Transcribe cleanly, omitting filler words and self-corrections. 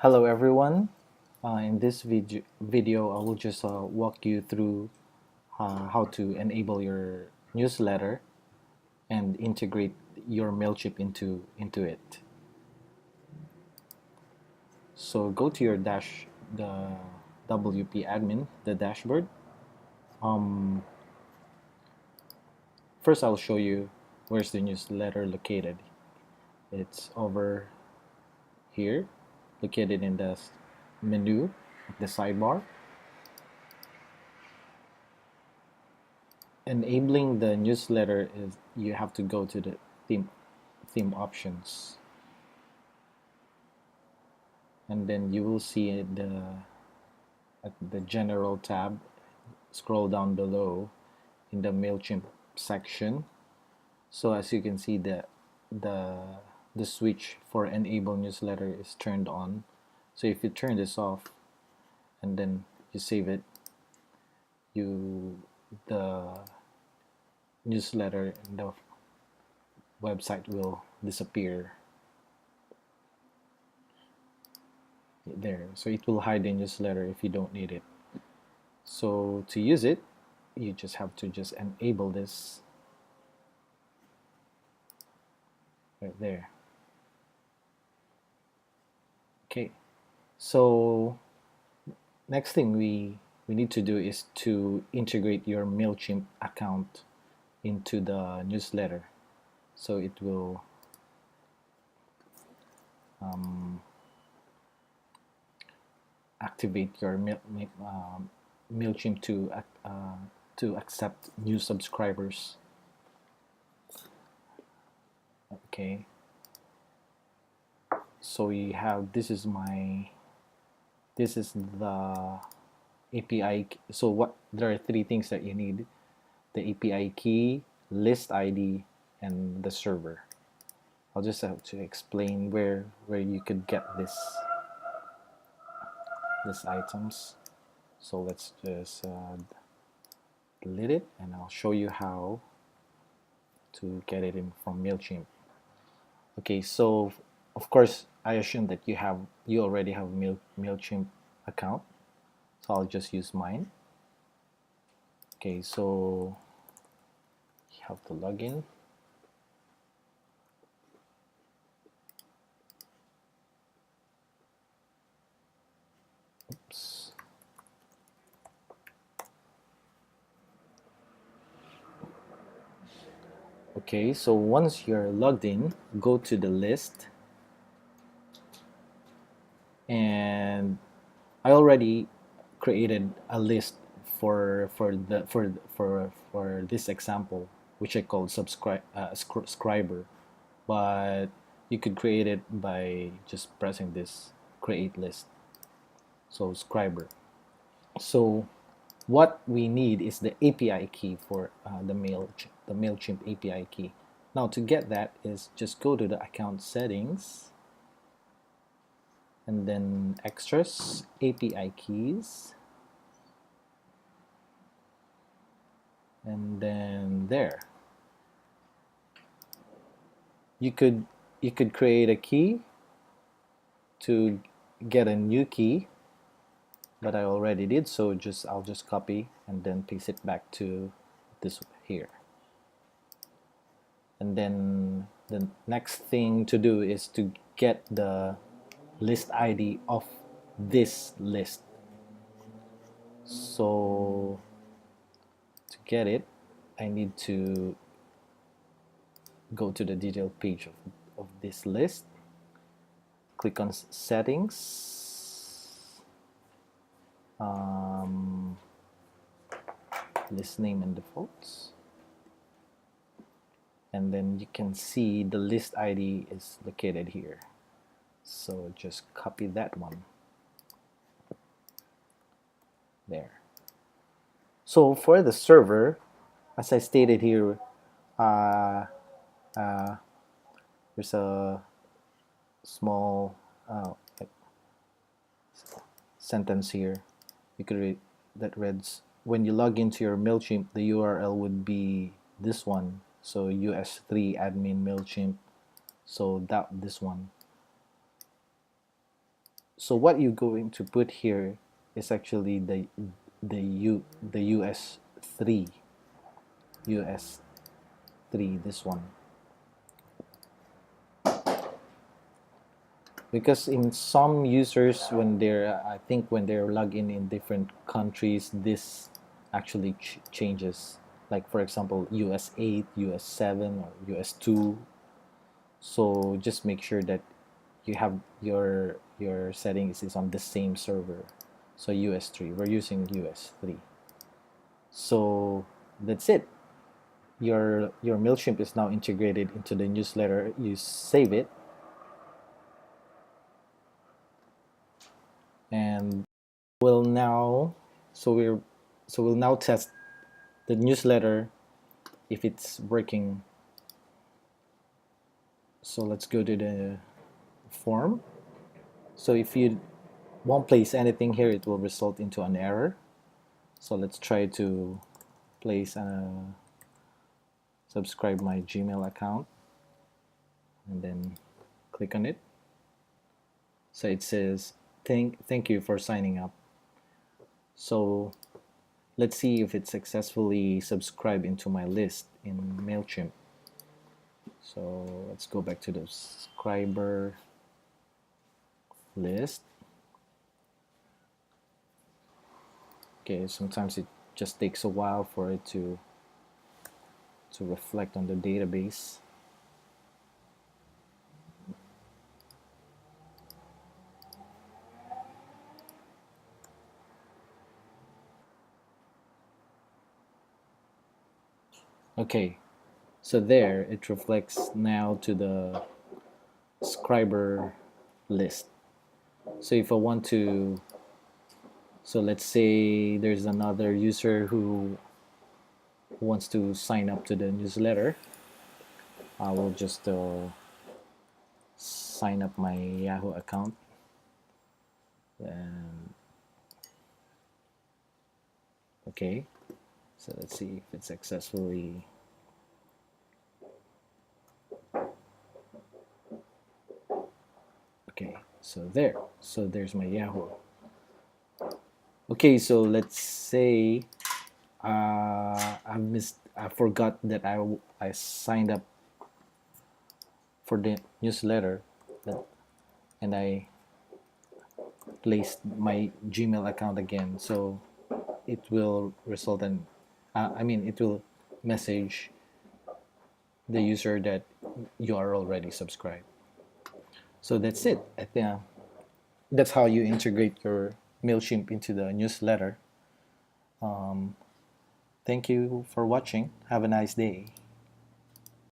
Hello everyone. In this video, I will just walk you through how to enable your newsletter and integrate your Mailchimp into it. So go to your the WP admin, the dashboard. Um, First, I'll show you where's the newsletter located. It's over here, located in the menu, the sidebar. Enabling the newsletter is you have to go to the theme options, and then you will see at the general tab. Scroll down below in the Mailchimp section. So as you can see, the the switch for enable newsletter is turned on. So if you turn this off and then you save it, the newsletter in the website will disappear there. So it will hide the newsletter if you don't need it. So to use it, you just have to just enable this right there. Okay, so next thing we need to do is to integrate your Mailchimp account into the newsletter. So it will activate your Mailchimp to accept new subscribers. Okay, so we have this is the API. So there are three things that you need: the API key, list ID, and the server. I'll just have to explain where you could get these items. So let's just delete it, and I'll show you how to get it in from Mailchimp. Okay, so of course I assume that you already have Mailchimp account, so I'll just use mine. Okay, so you have to log in. Oops. Okay, so once you're logged in, go to the list, and I already created a list for this example, which I called Scriber, but you could create it by just pressing this create list. So Scriber. So what we need is the API key for the Mailchimp API key. Now to get that is just go to the account settings, and then extras, API keys, and then there you could create a key to get a new key, but I already did, so I'll just copy and then paste it back to this here. And then the next thing to do is to get the list ID of this list. So to get it, I need to go to the detail page of this list, click on settings, list name and defaults, and then you can see the list ID is located here. So just copy that one there. So for the server, as I stated here, there's a small sentence here you could read that reads, when you log into your Mailchimp, the URL would be this one, so US3 admin Mailchimp, so this one. So what you're going to put here is actually the US 3, this one, because in some users, when they're, I think when they're logged in different countries, this actually changes, like for example US 8, US 7, or US 2. So just make sure that you have your settings is on the same server. So US 3, we're using US 3. So that's it. Your Mailchimp is now integrated into the newsletter. You save it, and we'll now so we're so we'll now test the newsletter if it's working. So let's go to the form. So if you won't place anything here, it will result into an error. So let's try to place subscribe my Gmail account, and then click on it. So it says thank you for signing up. So let's see if it successfully subscribed into my list in Mailchimp. So let's go back to the subscriber list. Okay, sometimes it just takes a while for it to reflect on the database. Okay, so there it reflects now to the Scriber list. So if I want to, so let's say there's another user who wants to sign up to the newsletter, I will just sign up my Yahoo account, and okay, so let's see if it successfully. Okay, so there's my Yahoo. Okay, so let's say I forgot that I signed up for the newsletter, and I placed my Gmail account again. So it will result in, it will message the user that you are already subscribed. So that's it. I think that's how you integrate your Mailchimp into the newsletter. Thank you for watching. Have a nice day.